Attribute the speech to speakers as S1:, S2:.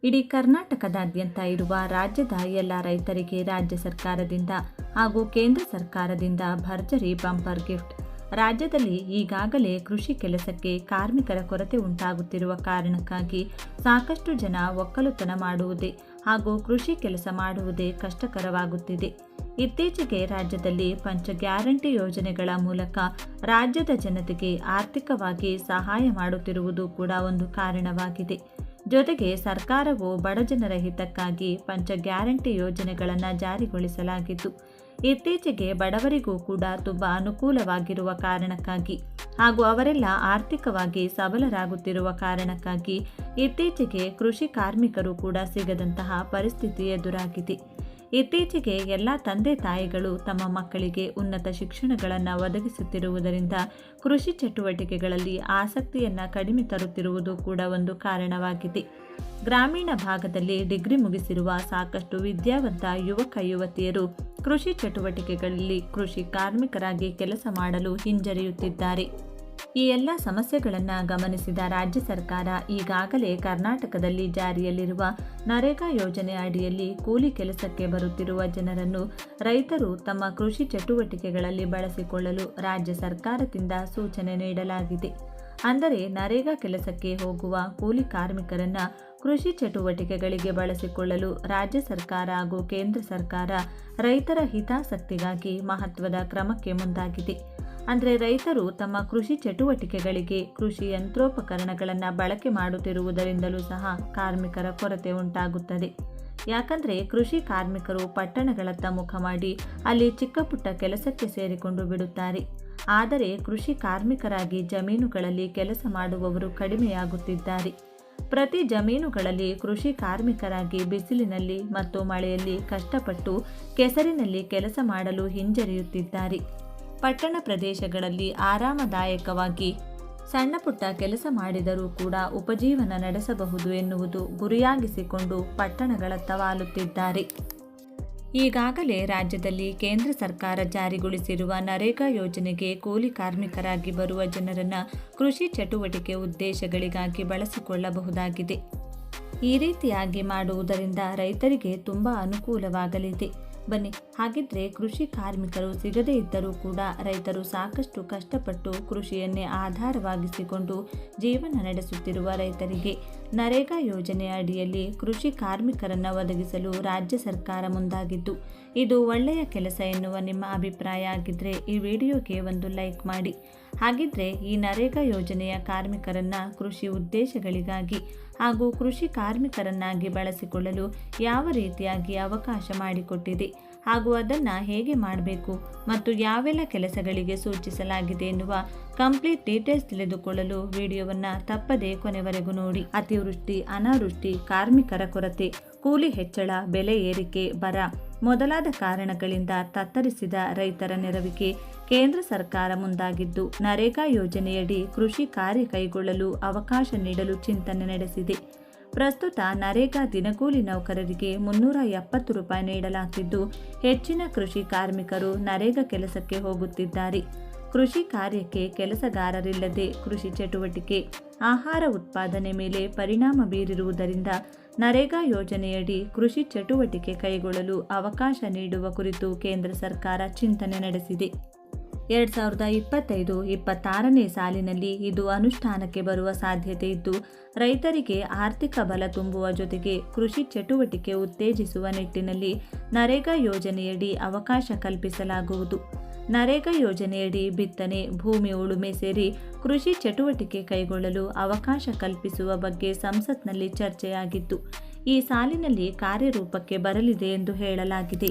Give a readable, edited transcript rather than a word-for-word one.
S1: ಇಡೀ ಕರ್ನಾಟಕದಾದ್ಯಂತ ಇರುವ ರಾಜ್ಯದ ಎಲ್ಲ ರೈತರಿಗೆ ರಾಜ್ಯ ಸರ್ಕಾರದಿಂದ ಹಾಗೂ ಕೇಂದ್ರ ಸರ್ಕಾರದಿಂದ ಭರ್ಜರಿ ಬಂಪರ್ ಗಿಫ್ಟ್. ರಾಜ್ಯದಲ್ಲಿ ಈಗಾಗಲೇ ಕೃಷಿ ಕೆಲಸಕ್ಕೆ ಕಾರ್ಮಿಕರ ಕೊರತೆ ಉಂಟಾಗುತ್ತಿರುವ ಕಾರಣಕ್ಕಾಗಿ ಸಾಕಷ್ಟು ಜನ ಒಕ್ಕಲುತನ ಮಾಡುವುದೇ ಹಾಗೂ ಕೃಷಿ ಕೆಲಸ ಮಾಡುವುದೇ ಕಷ್ಟಕರವಾಗುತ್ತಿದೆ. ಇತ್ತೀಚೆಗೆ ರಾಜ್ಯದಲ್ಲಿ ಪಂಚ ಗ್ಯಾರಂಟಿ ಯೋಜನೆಗಳ ಮೂಲಕ ರಾಜ್ಯದ ಜನತೆಗೆ ಆರ್ಥಿಕವಾಗಿ ಸಹಾಯ ಮಾಡುತ್ತಿರುವುದು ಕೂಡ ಒಂದು ಕಾರಣವಾಗಿದೆ. ಜೊತೆಗೆ ಸರ್ಕಾರವು ಬಡಜನರ ಹಿತಕ್ಕಾಗಿ ಪಂಚ ಗ್ಯಾರಂಟಿ ಯೋಜನೆಗಳನ್ನು ಜಾರಿಗೊಳಿಸಲಾಗಿದ್ದು, ಇತ್ತೀಚೆಗೆ ಬಡವರಿಗೂ ಕೂಡ ತುಂಬ ಅನುಕೂಲವಾಗಿರುವ ಕಾರಣಕ್ಕಾಗಿ ಹಾಗೂ ಅವರೆಲ್ಲ ಆರ್ಥಿಕವಾಗಿ ಸಬಲರಾಗುತ್ತಿರುವ ಕಾರಣಕ್ಕಾಗಿ ಇತ್ತೀಚೆಗೆ ಕೃಷಿ ಕಾರ್ಮಿಕರು ಕೂಡ ಸಿಗದಂತಹ ಪರಿಸ್ಥಿತಿ ಎದುರಾಗಿದೆ. ಇತ್ತೀಚೆಗೆ ಎಲ್ಲ ತಂದೆ ತಾಯಿಗಳು ತಮ್ಮ ಮಕ್ಕಳಿಗೆ ಉನ್ನತ ಶಿಕ್ಷಣಗಳನ್ನು ಒದಗಿಸುತ್ತಿರುವುದರಿಂದ ಕೃಷಿ ಚಟುವಟಿಕೆಗಳಲ್ಲಿ ಆಸಕ್ತಿಯನ್ನು ಕಡಿಮೆ ತರುತ್ತಿರುವುದು ಕೂಡ ಒಂದು ಕಾರಣವಾಗಿದೆ. ಗ್ರಾಮೀಣ ಭಾಗದಲ್ಲಿ ಡಿಗ್ರಿ ಮುಗಿಸಿರುವ ಸಾಕಷ್ಟು ವಿದ್ಯಾವಂತ ಯುವಕ ಯುವತಿಯರು ಕೃಷಿ ಚಟುವಟಿಕೆಗಳಲ್ಲಿ ಕೃಷಿ ಕಾರ್ಮಿಕರಾಗಿ ಕೆಲಸ ಮಾಡಲು ಹಿಂಜರಿಯುತ್ತಿದ್ದಾರೆ. ಈ ಎಲ್ಲ ಸಮಸ್ಯೆಗಳನ್ನು ಗಮನಿಸಿದ ರಾಜ್ಯ ಸರ್ಕಾರ ಈಗಾಗಲೇ ಕರ್ನಾಟಕದಲ್ಲಿ ಜಾರಿಯಲ್ಲಿರುವ ನರೇಗಾ ಯೋಜನೆ ಅಡಿಯಲ್ಲಿ ಕೂಲಿ ಕೆಲಸಕ್ಕೆ ಬರುತ್ತಿರುವ ಜನರನ್ನು ರೈತರು ತಮ್ಮ ಕೃಷಿ ಚಟುವಟಿಕೆಗಳಲ್ಲಿ ಬಳಸಿಕೊಳ್ಳಲು ರಾಜ್ಯ ಸರ್ಕಾರದಿಂದ ಸೂಚನೆ ನೀಡಲಾಗಿದೆ. ಅಂದರೆ ನರೇಗಾ ಕೆಲಸಕ್ಕೆ ಹೋಗುವ ಕೂಲಿ ಕಾರ್ಮಿಕರನ್ನು ಕೃಷಿ ಚಟುವಟಿಕೆಗಳಿಗೆ ಬಳಸಿಕೊಳ್ಳಲು ರಾಜ್ಯ ಸರ್ಕಾರ ಹಾಗೂ ಕೇಂದ್ರ ಸರ್ಕಾರ ರೈತರ ಹಿತಾಸಕ್ತಿಗಾಗಿ ಮಹತ್ವದ ಕ್ರಮಕ್ಕೆ ಮುಂದಾಗಿದೆ. ಅಂದರೆ ರೈತರು ತಮ್ಮ ಕೃಷಿ ಚಟುವಟಿಕೆಗಳಿಗೆ ಕೃಷಿ ಯಂತ್ರೋಪಕರಣಗಳನ್ನು ಬಳಕೆ ಮಾಡುತ್ತಿರುವುದರಿಂದಲೂ ಸಹ ಕಾರ್ಮಿಕರ ಕೊರತೆ ಉಂಟಾಗುತ್ತದೆ. ಯಾಕಂದರೆ ಕೃಷಿ ಕಾರ್ಮಿಕರು ಪಟ್ಟಣಗಳತ್ತ ಮುಖ ಮಾಡಿ ಅಲ್ಲಿ ಚಿಕ್ಕ ಪುಟ್ಟ ಕೆಲಸಕ್ಕೆ ಸೇರಿಕೊಂಡು ಬಿಡುತ್ತಾರೆ. ಆದರೆ ಕೃಷಿ ಕಾರ್ಮಿಕರಾಗಿ ಜಮೀನುಗಳಲ್ಲಿ ಕೆಲಸ ಮಾಡುವವರು ಕಡಿಮೆಯಾಗುತ್ತಿದ್ದಾರೆ. ಪ್ರತಿ ಜಮೀನುಗಳಲ್ಲಿ ಕೃಷಿ ಕಾರ್ಮಿಕರಾಗಿ ಬಿಸಿಲಿನಲ್ಲಿ ಮತ್ತು ಮಳೆಯಲ್ಲಿ ಕಷ್ಟಪಟ್ಟು ಕೆಸರಿನಲ್ಲಿ ಕೆಲಸ ಮಾಡಲು ಹಿಂಜರಿಯುತ್ತಿದ್ದಾರೆ. ಪಟ್ಟಣ ಪ್ರದೇಶಗಳಲ್ಲಿ ಆರಾಮದಾಯಕವಾಗಿ ಸಣ್ಣ ಪುಟ್ಟ ಕೆಲಸ ಮಾಡಿದರೂ ಕೂಡ ಉಪಜೀವನ ನಡೆಸಬಹುದು ಎನ್ನುವುದು ಗುರಿಯಾಗಿಸಿಕೊಂಡು ಪಟ್ಟಣಗಳತ್ತ ವಾಲುತ್ತಿದ್ದಾರೆ. ಈಗಾಗಲೇ ರಾಜ್ಯದಲ್ಲಿ ಕೇಂದ್ರ ಸರ್ಕಾರ ಜಾರಿಗೊಳಿಸಿರುವ ನರೇಗಾ ಯೋಜನೆಗೆ ಕೂಲಿ ಕಾರ್ಮಿಕರಾಗಿ ಬರುವ ಜನರನ್ನು ಕೃಷಿ ಚಟುವಟಿಕೆ ಉದ್ದೇಶಗಳಿಗಾಗಿ ಬಳಸಿಕೊಳ್ಳಬಹುದಾಗಿದೆ. ಈ ರೀತಿಯಾಗಿ ಮಾಡುವುದರಿಂದ ರೈತರಿಗೆ ತುಂಬ ಅನುಕೂಲವಾಗಲಿದೆ. ಬನ್ನಿ, ಹಾಗಿದ್ರೆ ಕೃಷಿ ಕಾರ್ಮಿಕರು ಸಿಗದೇ ಇದ್ದರೂ ಕೂಡ ರೈತರು ಸಾಕಷ್ಟು ಕಷ್ಟಪಟ್ಟು ಕೃಷಿಯನ್ನೇ ಆಧಾರವಾಗಿಸಿಕೊಂಡು ಜೀವನ ನಡೆಸುತ್ತಿರುವ ರೈತರಿಗೆ ನರೇಗಾ ಯೋಜನೆ ಅಡಿಯಲ್ಲಿ ಕೃಷಿ ಕಾರ್ಮಿಕರನ್ನು ಒದಗಿಸಲು ರಾಜ್ಯ ಸರ್ಕಾರ ಮುಂದಾಗಿದ್ದು, ಇದು ಒಳ್ಳೆಯ ಕೆಲಸ ಎನ್ನುವ ನಿಮ್ಮ ಅಭಿಪ್ರಾಯ ಆಗಿದ್ದರೆ ಈ ವಿಡಿಯೋಗೆ ಒಂದು ಲೈಕ್ ಮಾಡಿ. ಹಾಗಿದ್ರೆ ಈ ನರೇಗಾ ಯೋಜನೆಯ ಕಾರ್ಮಿಕರನ್ನು ಕೃಷಿ ಉದ್ದೇಶಗಳಿಗಾಗಿ ಹಾಗೂ ಕೃಷಿ ಕಾರ್ಮಿಕರನ್ನಾಗಿ ಬಳಸಿಕೊಳ್ಳಲು ಯಾವ ರೀತಿಯಾಗಿ ಅವಕಾಶ ಮಾಡಿಕೊಟ್ಟಿದೆ ಹಾಗೂ ಅದನ್ನು ಹೇಗೆ ಮಾಡಬೇಕು ಮತ್ತು ಯಾವೆಲ್ಲ ಕೆಲಸಗಳಿಗೆ ಸೂಚಿಸಲಾಗಿದೆ ಎನ್ನುವ ಕಂಪ್ಲೀಟ್ ಡೀಟೇಲ್ಸ್ ತಿಳಿದುಕೊಳ್ಳಲು ವಿಡಿಯೋವನ್ನು ತಪ್ಪದೇ ಕೊನೆವರೆಗೂ ನೋಡಿ. ಅತಿವೃಷ್ಟಿ, ಅನಾವೃಷ್ಟಿ, ಕಾರ್ಮಿಕರ ಕೊರತೆ, ಕೂಲಿ ಹೆಚ್ಚಳ, ಬೆಲೆ ಏರಿಕೆ, ಬರ ಮೊದಲಾದ ಕಾರಣಗಳಿಂದ ತತ್ತರಿಸಿದ ರೈತರ ನೆರವಿಗೆ ಕೇಂದ್ರ ಸರ್ಕಾರ ಮುಂದಾಗಿದ್ದು, ನರೇಗಾ ಯೋಜನೆಯಡಿ ಕೃಷಿ ಕಾರ್ಯ ಕೈಗೊಳ್ಳಲು ಅವಕಾಶ ನೀಡಲು ಚಿಂತನೆ ನಡೆಸಿದೆ. ಪ್ರಸ್ತುತ ನರೇಗಾ ದಿನಗೂಲಿ ನೌಕರರಿಗೆ 370 ರೂಪಾಯಿ ನೀಡಲಾಗುತ್ತಿದ್ದು, ಹೆಚ್ಚಿನ ಕೃಷಿ ಕಾರ್ಮಿಕರು ನರೇಗಾ ಕೆಲಸಕ್ಕೆ ಹೋಗುತ್ತಿದ್ದಾರೆ. ಕೃಷಿ ಕಾರ್ಯಕ್ಕೆ ಕೆಲಸಗಾರರಿಲ್ಲದೆ ಕೃಷಿ ಚಟುವಟಿಕೆ, ಆಹಾರ ಉತ್ಪಾದನೆ ಮೇಲೆ ಪರಿಣಾಮ ಬೀರಿರುವುದರಿಂದ ನರೇಗಾ ಯೋಜನೆಯಡಿ ಕೃಷಿ ಚಟುವಟಿಕೆ ಕೈಗೊಳ್ಳಲು ಅವಕಾಶ ನೀಡುವ ಕುರಿತು ಕೇಂದ್ರ ಸರ್ಕಾರ ಚಿಂತನೆ ನಡೆಸಿದೆ. 2025-26ನೇ ಸಾಲಿನಲ್ಲಿ ಇದು ಅನುಷ್ಠಾನಕ್ಕೆ ಬರುವ ಸಾಧ್ಯತೆ ಇದ್ದು, ರೈತರಿಗೆ ಆರ್ಥಿಕ ಬಲ ತುಂಬುವ ಜೊತೆಗೆ ಕೃಷಿ ಚಟುವಟಿಕೆ ಉತ್ತೇಜಿಸುವ ನಿಟ್ಟಿನಲ್ಲಿ ನರೇಗಾ ಯೋಜನೆಯಡಿ ಅವಕಾಶ ಕಲ್ಪಿಸಲಾಗುವುದು. ನರೇಗಾ ಯೋಜನೆಯಡಿ ಬಿತ್ತನೆ, ಭೂಮಿ ಉಳುಮೆ ಸೇರಿ ಕೃಷಿ ಚಟುವಟಿಕೆ ಕೈಗೊಳ್ಳಲು ಅವಕಾಶ ಕಲ್ಪಿಸುವ ಬಗ್ಗೆ ಸಂಸತ್ನಲ್ಲಿ ಚರ್ಚೆಯಾಗಿದ್ದು, ಈ ಸಾಲಿನಲ್ಲಿ ಕಾರ್ಯರೂಪಕ್ಕೆ ಬರಲಿದೆ ಎಂದು ಹೇಳಲಾಗಿದೆ.